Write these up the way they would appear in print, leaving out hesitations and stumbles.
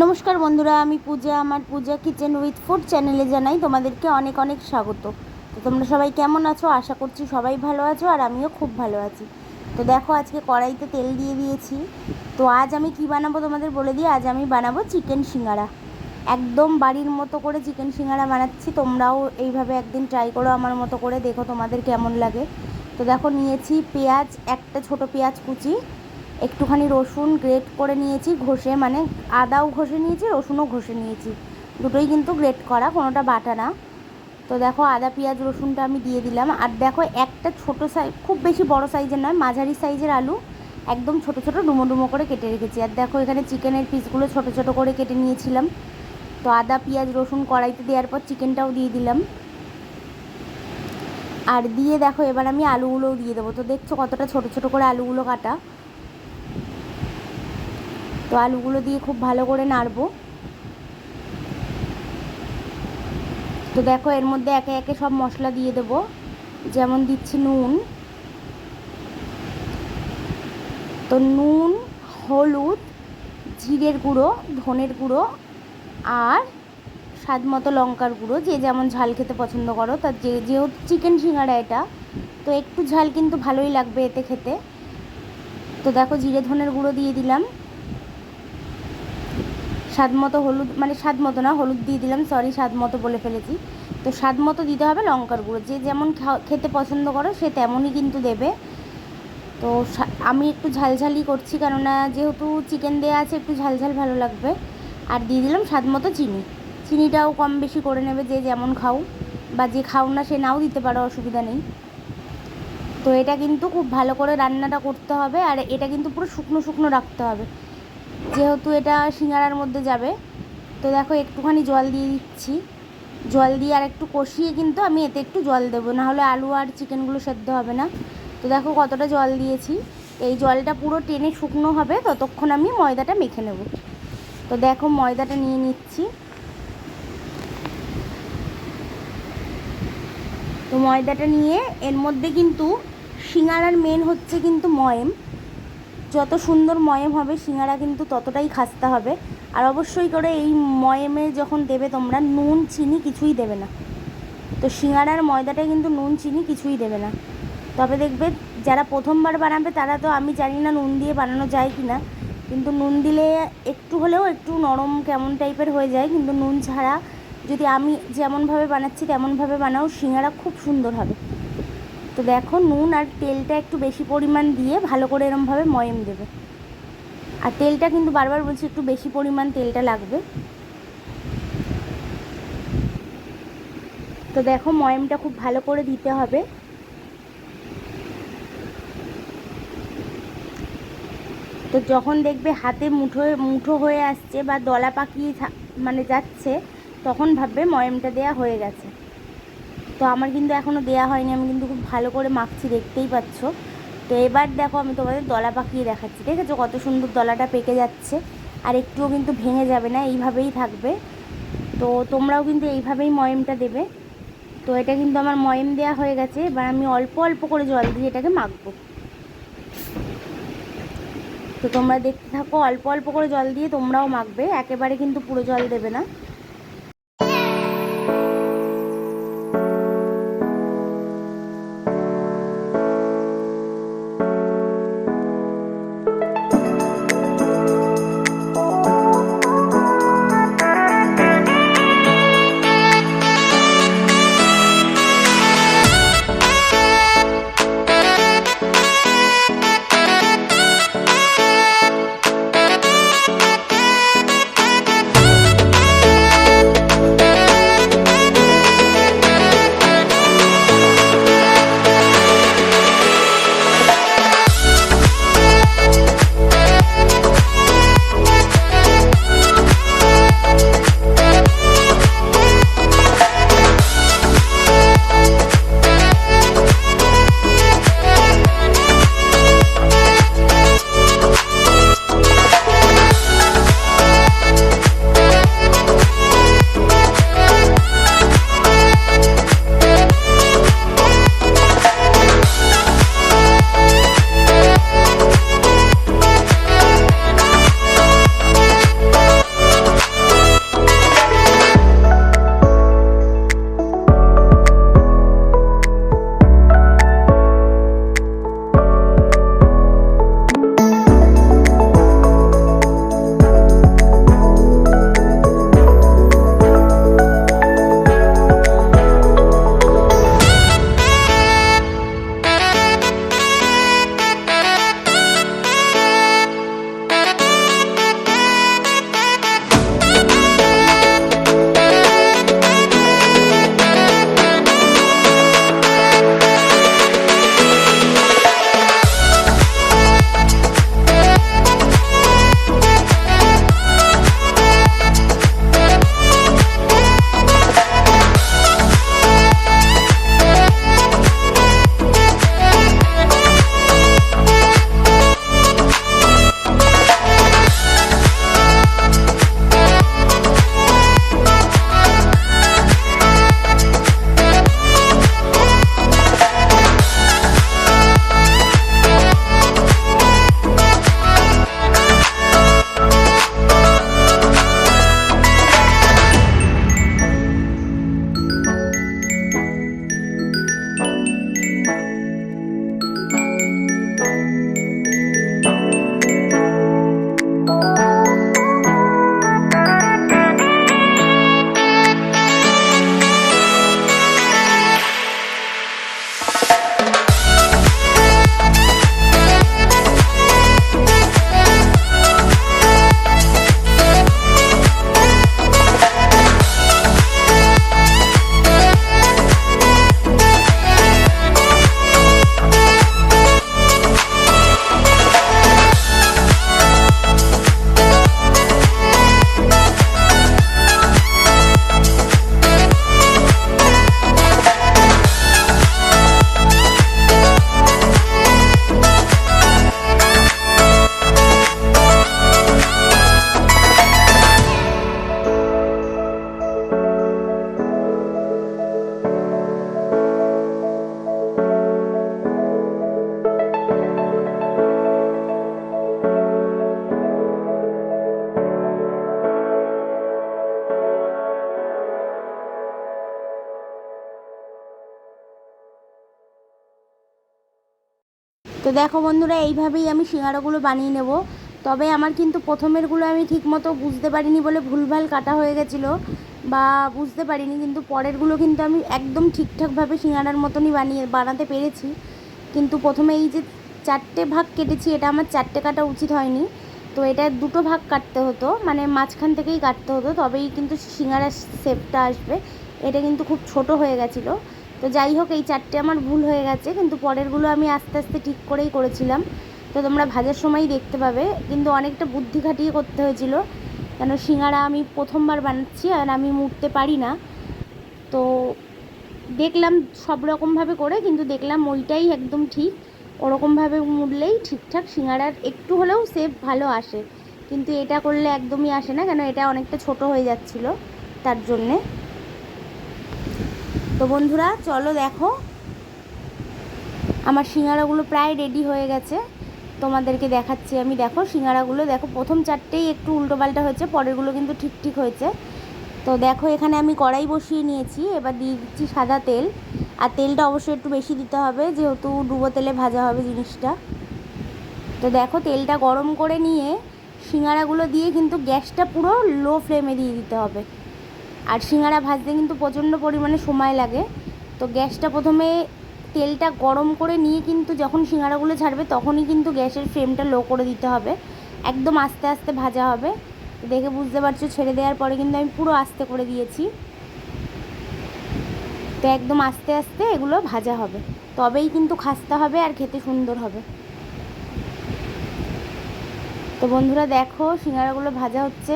নমস্কার বন্ধুরা, আমি পূজা। আমার পূজা কিচেন উইথ ফুড চ্যানেলে জানাই তোমাদেরকে অনেক অনেক স্বাগত। তো তোমরা সবাই কেমন আছো? আশা করছি সবাই ভালো আছো, আর আমিও খুব ভালো আছি। তো দেখো, আজকে কড়াইতে তেল দিয়ে দিয়েছি। তো আজ আমি কি বানাবো তোমাদের বলে দিই। আজ আমি বানাবো চিকেন সিঙ্গারা। একদম বাড়ির মতো করে চিকেন সিঙ্গারা বানাচ্ছি। তোমরাও এইভাবে একদিন ট্রাই করো আমার মতো করে, দেখো তোমাদের কেমন লাগে। তো দেখো, নিয়েছি পেঁয়াজ, একটা ছোট পেঁয়াজ কুচি, একটুখানি রসুন গ্রেট করে নিয়েছি ঘষে, মানে আদাও ঘষে নিয়েছি, রসুনও ঘষে নিয়েছি, দুটোই কিন্তু গ্রেট করা, কোনোটা বাটা না। তো দেখো, আদা পেঁয়াজ রসুনটা আমি দিয়ে দিলাম। আর দেখো, একটা ছোটো সাইজ, খুব বেশি বড় সাইজের নয়, মাঝারি সাইজের আলু একদম ছোট ছোট ডুমো ডুমো করে কেটে রেখেছি। আর দেখো, এখানে চিকেনের পিসগুলো ছোট ছোট করে কেটে নিয়েছিলাম। তো আদা পেঁয়াজ রসুন কড়াইতে দেওয়ার পর চিকেনটাও দিয়ে দিলাম। আর দিয়ে দেখো, এবার আমি আলুগুলোও দিয়ে দেবো। তো দেখছো কতটা ছোট ছোট করে আলুগুলো কাটা। তো আলুগুলো দিয়ে খুব ভালো করে নাড়বো। তো দেখো, এর মধ্যে একে একে সব মশলা দিয়ে দেবো। যেমন দিচ্ছি নুন, তো নুন, হলুদ, জিরের গুঁড়ো, ধনের গুঁড়ো, আর স্বাদ মতো লঙ্কার গুঁড়ো, যে যেমন ঝাল খেতে পছন্দ করো। তার যেহেতু চিকেন সিঙ্গারা এটা, তো একটু ঝাল কিন্তু ভালোই লাগবে এতে খেতে। তো দেখো, জিরে ধনের গুঁড়ো দিয়ে দিলাম। স্বাদ মতো হলুদ, মানে স্বাদ মতো না, হলুদ দিয়ে দিলাম, সরি, স্বাদ মতো বলে ফেলেছি। তো স্বাদ মতো দিতে হবে লঙ্কার গুঁড়ো, যে যেমন খেতে পছন্দ করো সে তেমনই কিন্তু দেবে। তো আমি একটু ঝালঝালই করছি, কেননা যেহেতু চিকেন দেওয়া আছে, একটু ঝালঝাল ভালো লাগবে। আর দিয়ে দিলাম স্বাদ মতো চিনি। চিনিটাও কম বেশি করে নেবে, যে যেমন খাও, বা যে খাও না সে নাও দিতে পারো, অসুবিধা নেই। তো এটা কিন্তু খুব ভালো করে রান্নাটা করতে হবে, আর এটা কিন্তু পুরো শুকনো শুকনো রাখতে হবে, যেহেতু এটা সিঙ্গারার মধ্যে যাবে। তো দেখো, একটুখানি জল দিয়ে দিচ্ছি। জল দিয়ে আর একটু কষিয়ে কিন্তু আমি এতে একটু জল দেবো, নাহলে আলু আর চিকেনগুলো সেদ্ধ হবে না। তো দেখো কতটা জল দিয়েছি। এই জলটা পুরো টেনে শুকনো হবে, ততক্ষণ আমি ময়দাটা মেখে নেব। তো দেখো, ময়দাটা নিয়ে নিচ্ছি। তো ময়দাটা নিয়ে এর মধ্যে কিন্তু সিঙ্গারার মেন হচ্ছে কিন্তু ময়েম। যত সুন্দর ময়েম হবে সিঙ্গারা কিন্তু ততটাই খাস্তা হবে। আর অবশ্যই করে এই ময়েমে যখন দেবে তোমরা, নুন চিনি কিছুই দেবে না। তো সিঙ্গারার ময়দাটায় কিন্তু নুন চিনি কিছুই দেবে না। তবে দেখবে, যারা প্রথমবার বানাবে তারা, তো আমি জানি না নুন দিয়ে বানানো যায় কি না, কিন্তু নুন দিলে একটু হলেও একটু নরম কেমন টাইপের হয়ে যায়। কিন্তু নুন ছাড়া যদি আমি যেমনভাবে বানাচ্ছি তেমনভাবে বানাও, সিঙ্গারা খুব সুন্দর হবে। তো দেখো, নুন আর তেলটা একটু বেশি পরিমাণ দিয়ে ভালো করে এরমভাবে ময়েম দেবে। আর তেলটা কিন্তু বারবার বলছি, একটু বেশি পরিমাণ তেলটা লাগবে। তো দেখো, ময়েমটা খুব ভালো করে দিতে হবে। তো যখন দেখবে হাতে মুঠো মুঠো হয়ে আসছে বা দলা পাকিয়ে মানে যাচ্ছে, তখন ভাববে ময়েমটা দেয়া হয়ে গেছে। তো আমার কিন্তু এখনও দেয়া হয়নি, আমি কিন্তু খুব ভালো করে মাখছি, দেখতেই পাচ্ছ। তো এবার দেখো, আমি তোমাদের দলা পাকিয়ে দেখাচ্ছি। দেখেছো কত সুন্দর দলাটা পেকে যাচ্ছে, আর একটুও কিন্তু ভেঙে যাবে না, এইভাবেই থাকবে। তো তোমরাও কিন্তু এইভাবেই ময়েমটা দেবে। তো এটা কিন্তু আমার ময়েম দেয়া হয়ে গেছে। এবার আমি অল্প অল্প করে জল দিয়ে এটাকে মাখবো। তো তোমরা দেখতে থাকো, অল্প অল্প করে জল দিয়ে তোমরাও মাখবে, একেবারে কিন্তু পুরো জল দেবে না। দেখো বন্ধুরা, এইভাবেই আমি সিঙ্গারাগুলো বানিয়ে নেব। তবে আমার কিন্তু প্রথমেরগুলো আমি ঠিকমতো বুঝতে পারিনি বলে ভুলভাল কাটা হয়ে গেছিলো বা বুঝতে পারিনি, কিন্তু পরেরগুলো কিন্তু আমি একদম ঠিকঠাকভাবে সিঙ্গারার মতনই বানাতে পেরেছি। কিন্তু প্রথমে এই যে 4টে ভাগ কেটেছি, এটা আমার 4টে কাটা উচিত হয়নি, তো এটা 2টো ভাগ কাটতে হতো, মানে মাঝখান থেকেই কাটতে হতো, তবেই কিন্তু সিঙ্গারার শেপটা আসবে। এটা কিন্তু খুব ছোট হয়ে গেছিলো। তো যাই হোক, এই 4টে আমার ভুল হয়ে গেছে, কিন্তু পরেরগুলো আমি আস্তে আস্তে ঠিক করেই করেছিলাম। তো তোমরা ভাজার সময়ই দেখতে পাবে, কিন্তু অনেকটা বুদ্ধি খাটিয়ে করতে হয়েছিল, কেন সিঙ্গারা আমি প্রথমবার বানাচ্ছি আর আমি মুড়তে পারি না। তো দেখলাম সব রকমভাবে করে, কিন্তু দেখলাম ওইটাই একদম ঠিক, ওরকমভাবে মুড়লেই ঠিকঠাক সিঙ্গারার একটু হলেও শেপ ভালো আসে। কিন্তু এটা করলে একদমই আসে না, কেন এটা অনেকটা ছোট হয়ে যাচ্ছিলো তার জন্যে। তো বন্ধুরা চলো দেখো, আমার সিঙ্গারাগুলো প্রায় রেডি হয়ে গেছে, তোমাদেরকে দেখাচ্ছি আমি। দেখো সিঙ্গারাগুলো, দেখো প্রথম 4টেই একটু উল্টোপাল্টা হয়েছে, পরেরগুলো কিন্তু ঠিক ঠিক হয়েছে। তো দেখো এখানে আমি কড়াই বসিয়ে নিয়েছি, এবার দিয়ে দিচ্ছি সাদা তেল। আর তেলটা অবশ্যই একটু বেশি দিতে হবে, যেহেতু ডুবো তেলে ভাজা হবে জিনিসটা। তো দেখো তেলটা গরম করে নিয়ে সিঙ্গারাগুলো দিয়ে কিন্তু গ্যাসটা পুরো লো ফ্লেমে দিয়ে দিতে হবে। আর সিঙ্গারা ভাজতে কিন্তু প্রচণ্ড পরিমাণে সময় লাগে। তো গ্যাসটা প্রথমে তেলটা গরম করে নিয়ে কিন্তু যখন সিঙ্গারাগুলো ছাড়বে তখনই কিন্তু গ্যাসের ফ্লেমটা লো করে দিতে হবে, একদম আস্তে আস্তে ভাজা হবে। দেখে বুঝতে পারছো, ছেড়ে দেওয়ার পরে কিন্তু আমি পুরো আস্তে করে দিয়েছি। তো একদম আস্তে আস্তে এগুলো ভাজা হবে, তবেই কিন্তু খাস্তা হবে আর খেতে সুন্দর হবে। তো বন্ধুরা দেখো সিঙ্গারাগুলো ভাজা হচ্ছে।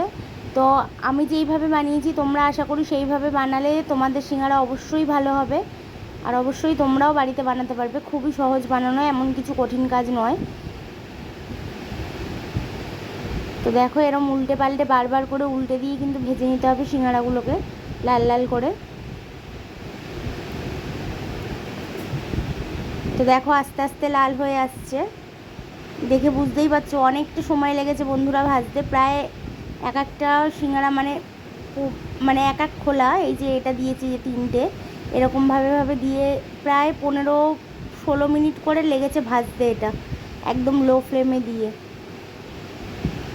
তো আমি যেইভাবে বানিয়েছি তোমরা আশা করি সেইভাবে বানালে তোমাদের সিঙ্গারা অবশ্যই ভালো হবে, আর অবশ্যই তোমরাও বাড়িতে বানাতে পারবে। খুবই সহজ বানানো, এমন কিছু কঠিন কাজ নয়। তো দেখো এরম উল্টে পাল্টে বারবার করে উল্টে দিয়ে কিন্তু ভেজে নিতে হবে সিঙ্গারাগুলোকে লাল লাল করে। তো দেখো আস্তে আস্তে লাল হয়ে আসছে, দেখে বুঝতেই পারছো অনেকটা সময় লেগেছে বন্ধুরা ভাজতে। প্রায় এক একটা সিঙ্গারা মানে এক এক খোলা, এই যে এটা দিয়েছি যে 3টে, এরকমভাবে দিয়ে প্রায় 15-16 মিনিট করে লেগেছে ভাজতে, এটা একদম লো ফ্লেমে দিয়ে।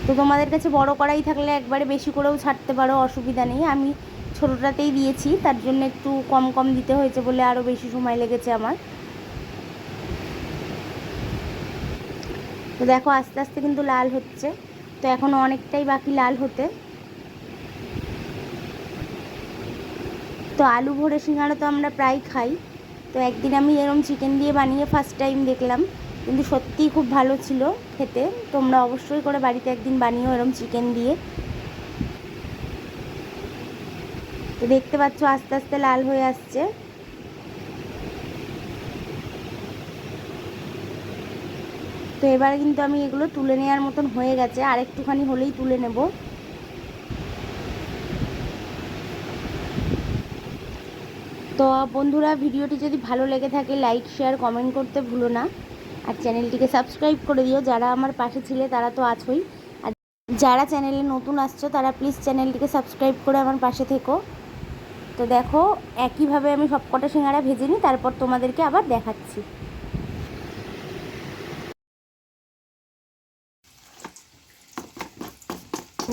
তো তোমাদের কাছে বড় কড়াই থাকলে একবারে বেশি করেও ছাড়তে পারো, অসুবিধা নেই। আমি ছোটোটাতেই দিয়েছি, তার জন্য একটু কম কম দিতে হয়েছে বলে আরও বেশি সময় লেগেছে আমার। তো দেখো আস্তে আস্তে কিন্তু লাল হচ্ছে, তো এখনও অনেকটাই বাকি লাল হতে। তো আলু ভরে সিঙ্গারা তো আমরা প্রায় খাই, তো একদিন আমি এরকম চিকেন দিয়ে বানিয়ে ফার্স্ট টাইম দেখলাম, কিন্তু সত্যিই খুব ভালো ছিল খেতে। তোমরা অবশ্যই করে বাড়িতে একদিন বানিও এরকম চিকেন দিয়ে। তো দেখতে পাচ্ছ আস্তে আস্তে লাল হয়ে আসছে। তো এবার কিন্তু আমি এগুলো তুলে নেওয়ার মতন হয়ে গেছে, আর একটুখানি হলেই তুলে নেব। তো বন্ধুরা ভিডিওটি যদি ভালো লেগে থাকে লাইক শেয়ার কমেন্ট করতে ভুলো না, আর চ্যানেলটিকে সাবস্ক্রাইব করে দিও। যারা আমার পাশে ছিলে তারা তো আছোই, আর যারা চ্যানেলে নতুন আসছো তারা প্লিজ চ্যানেলটিকে সাবস্ক্রাইব করে আমার পাশে থেকো। তো দেখো একইভাবে আমি সবকটা সিঙ্গারা ভেজে নিই, তারপর তোমাদেরকে আবার দেখাচ্ছি।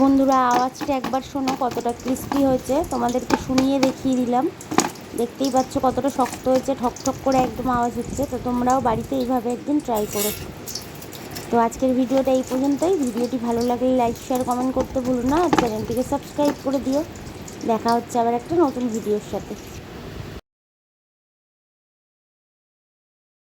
বন্ধুরা আওয়াজটা একবার শোনো, কতটা ক্রিস্পি হয়েছে, তোমাদেরকে শুনিয়ে দেখিয়ে দিলাম। দেখতেই পাচ্ছ কতটা শক্ত হয়েছে, ঠক ঠক করে একদম আওয়াজ হচ্ছে। তো তোমরাও বাড়িতে এইভাবে একদিন ট্রাই করো। তো আজকের ভিডিওটা এই পর্যন্তই। ভিডিওটি ভালো লাগলে লাইক শেয়ার কমেন্ট করতে ভুলো না, আর চ্যানেলটিকে সাবস্ক্রাইব করে দিও। দেখা হচ্ছে আবার একটা নতুন ভিডিওর সাথে।